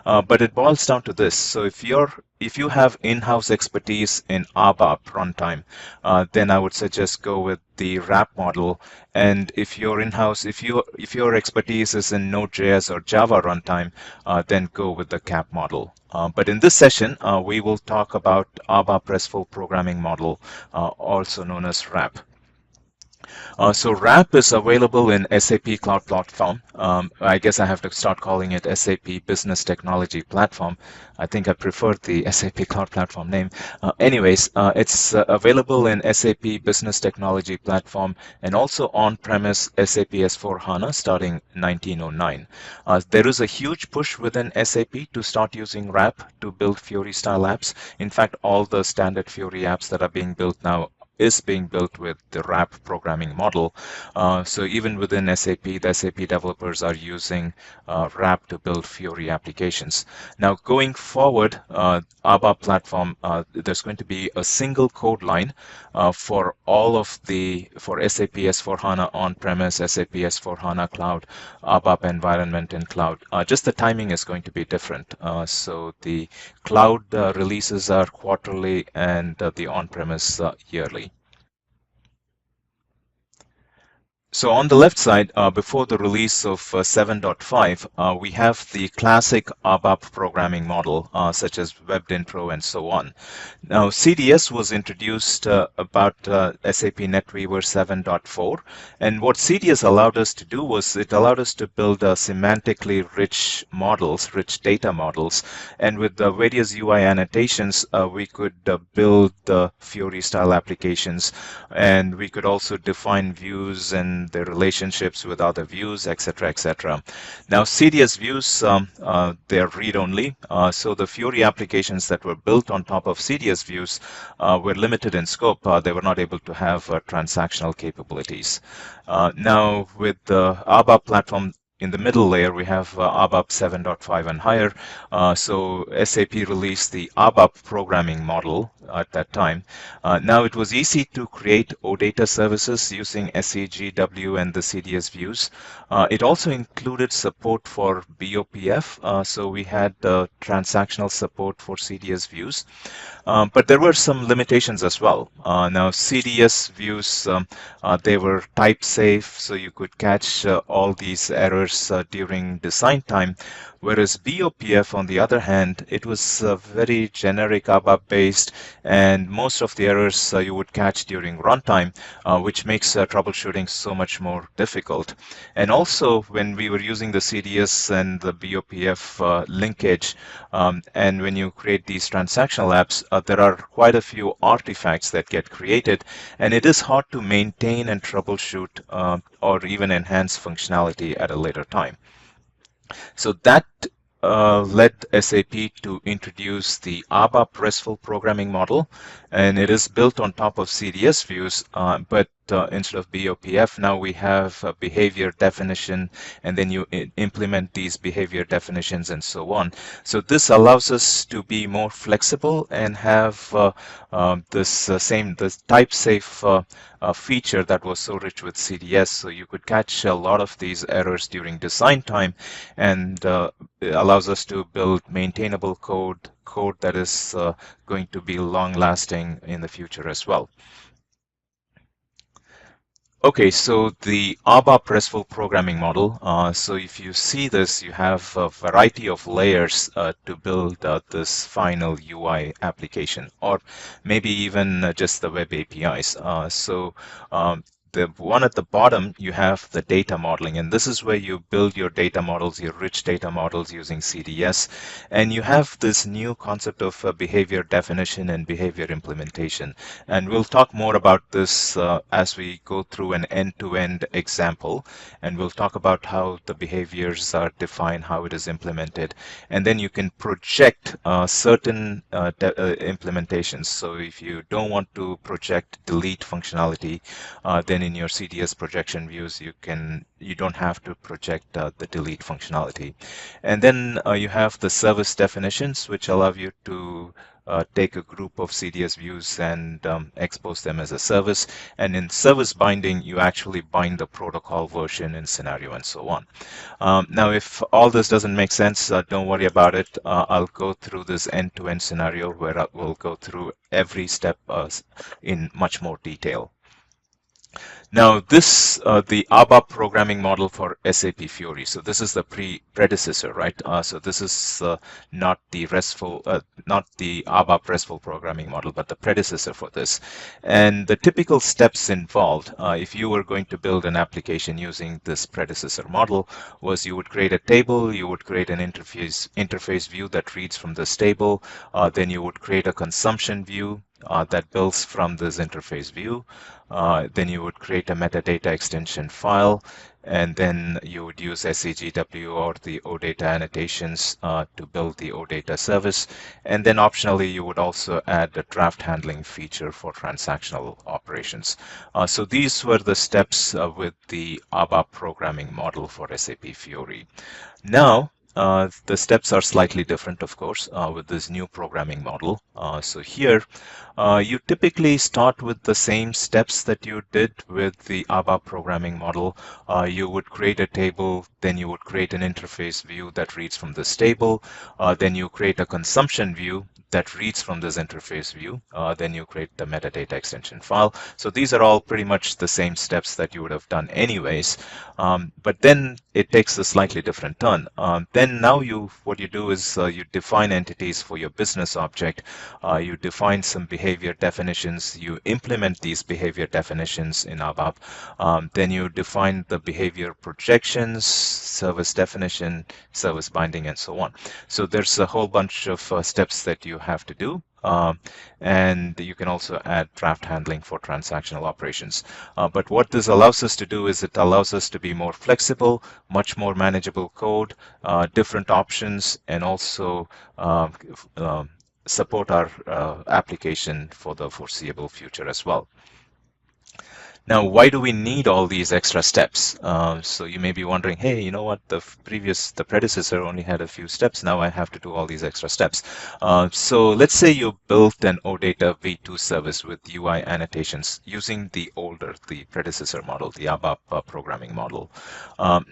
But it boils down to this. So if you have in-house expertise in ABAP runtime, then I would suggest go with the wrap model. And if you're in-house, if your expertise is in Node.js or Java runtime, then go with the CAP model. But in this session, we will talk about ABAP RESTful programming model, also known as wrap. So RAP is available in SAP Cloud Platform. I guess I have to start calling it SAP Business Technology Platform. I think I prefer the SAP Cloud Platform name. Anyways, it's available in SAP Business Technology Platform and also on-premise SAP S/4HANA starting 1909. There is a huge push within SAP to start using RAP to build Fiori-style apps. In fact, all the standard Fiori apps that are being built now is being built with the wrap programming model. So even within SAP, the SAP developers are using wrap to build Fiori applications. Now, going forward, ABAP platform, there's going to be a single code line for all of for SAP S/4HANA on-premise, SAP S/4HANA Cloud, ABAP environment and cloud. Just the timing is going to be different. So the cloud releases are quarterly and the on-premise yearly. So on the left side, before the release of 7.5, we have the classic ABAP programming model, such as WebDynPro and so on. Now, CDS was introduced about SAP NetWeaver 7.4, and what CDS allowed us to do was it allowed us to build semantically rich models, rich data models, and with the various UI annotations, we could build the Fiori-style applications, and we could also define views and their relationships with other views, etc., etc. Now, CDS views, they're read-only, so the Fiori applications that were built on top of CDS views were limited in scope. They were not able to have transactional capabilities. Now, with the ABAP platform, in the middle layer, we have ABAP 7.5 and higher. So SAP released the ABAP programming model at that time. Now it was easy to create OData services using SEGW and the CDS views. It also included support for BOPF. So we had transactional support for CDS views. But there were some limitations as well. Now CDS views, they were type safe, so you could catch all these errors during design time, whereas BOPF, on the other hand, it was very generic ABAP based, and most of the errors you would catch during runtime, which makes troubleshooting so much more difficult. And also, when we were using the CDS and the BOPF linkage, and when you create these transactional apps, there are quite a few artifacts that get created, and it is hard to maintain and troubleshoot or even enhance functionality at a later time. So that led SAP to introduce the ABAP RESTful programming model, and it is built on top of CDS views, but instead of BOPF, now we have a behavior definition, and then you implement these behavior definitions and so on. So this allows us to be more flexible and have this type safe feature that was so rich with CDS. So you could catch a lot of these errors during design time, and it allows us to build maintainable code that is going to be long lasting in the future as well. Okay, so the ABAP RESTful programming model. So if you see this, you have a variety of layers to build this final UI application, or maybe even just the web APIs. The one at the bottom, you have the data modeling, and this is where you build your data models, your rich data models using CDS. And you have this new concept of behavior definition and behavior implementation. And we'll talk more about this as we go through an end-to-end example. And we'll talk about how the behaviors are defined, how it is implemented. And then you can project certain implementations. So if you don't want to project delete functionality, then in your CDS projection views, you don't have to project the delete functionality. And then you have the service definitions, which allow you to take a group of CDS views and expose them as a service. And in service binding, you actually bind the protocol version and scenario and so on. Now, if all this doesn't make sense, don't worry about it. I'll go through this end-to-end scenario where I will go through every step in much more detail. Now, this the ABAP programming model for SAP Fiori. So this is the predecessor, right? So this is not the not the ABAP RESTful programming model, but the predecessor for this. And the typical steps involved, if you were going to build an application using this predecessor model, was you would create a table, you would create an interface view that reads from this table, then you would create a consumption view that builds from this interface view. Then you would create a metadata extension file, and then you would use SEGW or the OData annotations to build the OData service. And then optionally, you would also add a draft handling feature for transactional operations. So these were the steps with the ABAP programming model for SAP Fiori. Now, the steps are slightly different, of course, with this new programming model. So here, you typically start with the same steps that you did with the ABAP programming model. You would create a table, then you would create an interface view that reads from this table, then you create a consumption view that reads from this interface view, then you create the metadata extension file. So these are all pretty much the same steps that you would have done anyways, but then it takes a slightly different turn. Then now what you do is you define entities for your business object, you define some behavior definitions, you implement these behavior definitions in ABAP, then you define the behavior projections, service definition, service binding, and so on. So there's a whole bunch of steps that you have to do. And you can also add draft handling for transactional operations. But what this allows us to do is it allows us to be more flexible, much more manageable code, different options, and also support our application for the foreseeable future as well. Now, why do we need all these extra steps? So you may be wondering, hey, you know what? The predecessor only had a few steps. Now I have to do all these extra steps. So let's say you built an OData V2 service with UI annotations using the predecessor model, the ABAP programming model.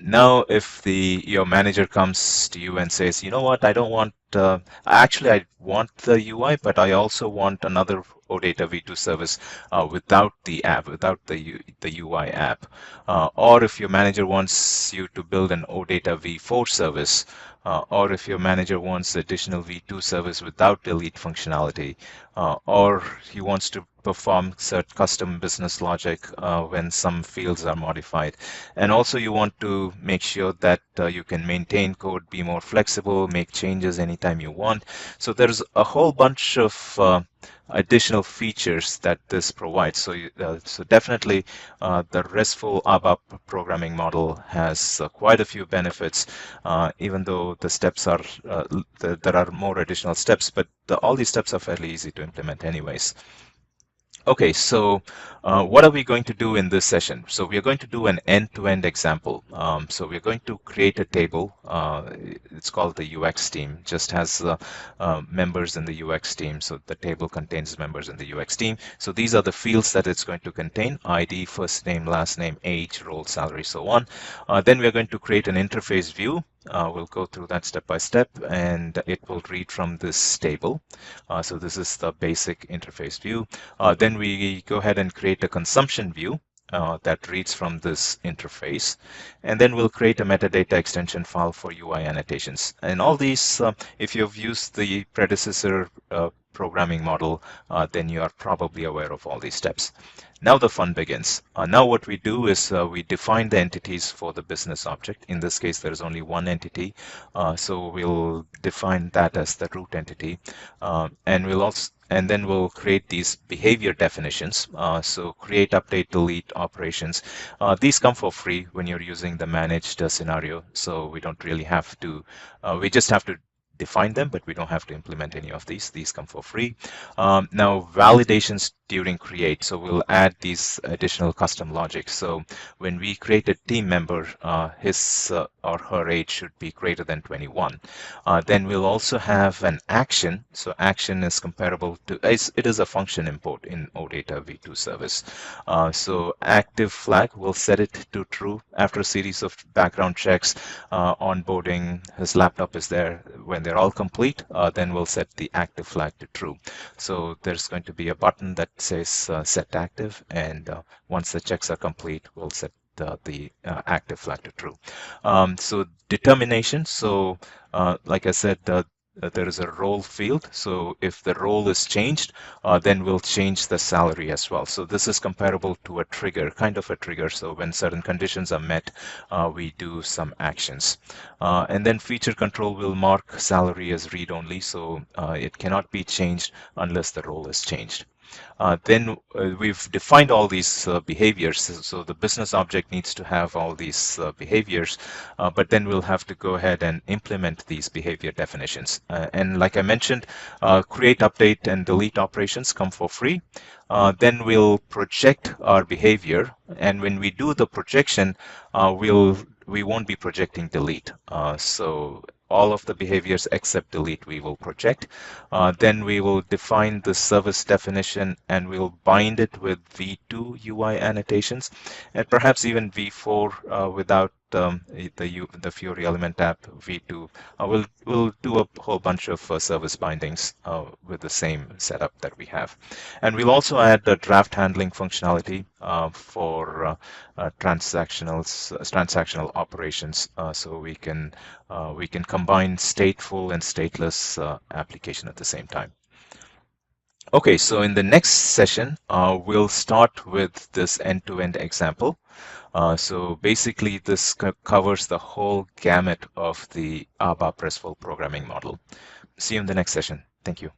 Now, if your manager comes to you and says, you know what? I don't want actually, I want the UI, but I also want another OData V2 service without the app, without the UI app. Or if your manager wants you to build an OData V4 service, or if your manager wants additional V2 service without delete functionality, or he wants to perform certain custom business logic when some fields are modified. And also you want to make sure that you can maintain code, be more flexible, make changes anytime you want. So there's a whole bunch of additional features that this provides. So, so definitely the RESTful ABAP programming model has quite a few benefits, even though the steps are, there are more additional steps, but all these steps are fairly easy to implement anyways. Okay, so what are we going to do in this session? So we are going to do an end-to-end example. So we're going to create a table. It's called the UX team, just has members in the UX team. So the table contains members in the UX team. So these are the fields that it's going to contain: ID, first name, last name, age, role, salary, so on. Then we're going to create an interface view. We'll go through that step by step, and it will read from this table. So this is the basic interface view. Then we go ahead and create a consumption view that reads from this interface. And then we'll create a metadata extension file for UI annotations. And all these, if you've used the predecessor programming model, then you are probably aware of all these steps. Now the fun begins. Now what we do is we define the entities for the business object. In this case, there is only one entity. So we'll define that as the root entity. And then we'll create these behavior definitions. So create, update, delete operations. These come for free when you're using the managed scenario. So we don't really have to, we just have to define them, but we don't have to implement any of these. These come for free. Now, validations during create. So we'll add these additional custom logic. So when we create a team member, his or her age should be greater than 21. Then we'll also have an action. So action is comparable to, it is a function import in OData v2 service. So active flag, we'll set it to true after a series of background checks, onboarding, his laptop is there. When they're all complete, then we'll set the active flag to true. So there's going to be a button that says set active, and once the checks are complete, we'll set the active flag to true. So determination. So like I said, there is a role field. So if the role is changed, then we'll change the salary as well. So this is comparable to a trigger, kind of a trigger. So when certain conditions are met, we do some actions. And then feature control will mark salary as read only. So it cannot be changed unless the role is changed. Then we've defined all these behaviors. So the business object needs to have all these behaviors, but then we'll have to go ahead and implement these behavior definitions. And like I mentioned, create, update, and delete operations come for free. Then we'll project our behavior, and when we do the projection, we won't be projecting delete. So all of the behaviors except delete we will project. Then we will define the service definition, and we'll bind it with v2 UI annotations, and perhaps even v4 without the Fiori element app v2. We'll do a whole bunch of service bindings with the same setup that we have. And we'll also add the draft handling functionality for transactional operations, so we can combine stateful and stateless application at the same time. Okay, so in the next session, we'll start with this end-to-end example. So basically, this covers the whole gamut of the ABAP RESTful programming model. See you in the next session. Thank you.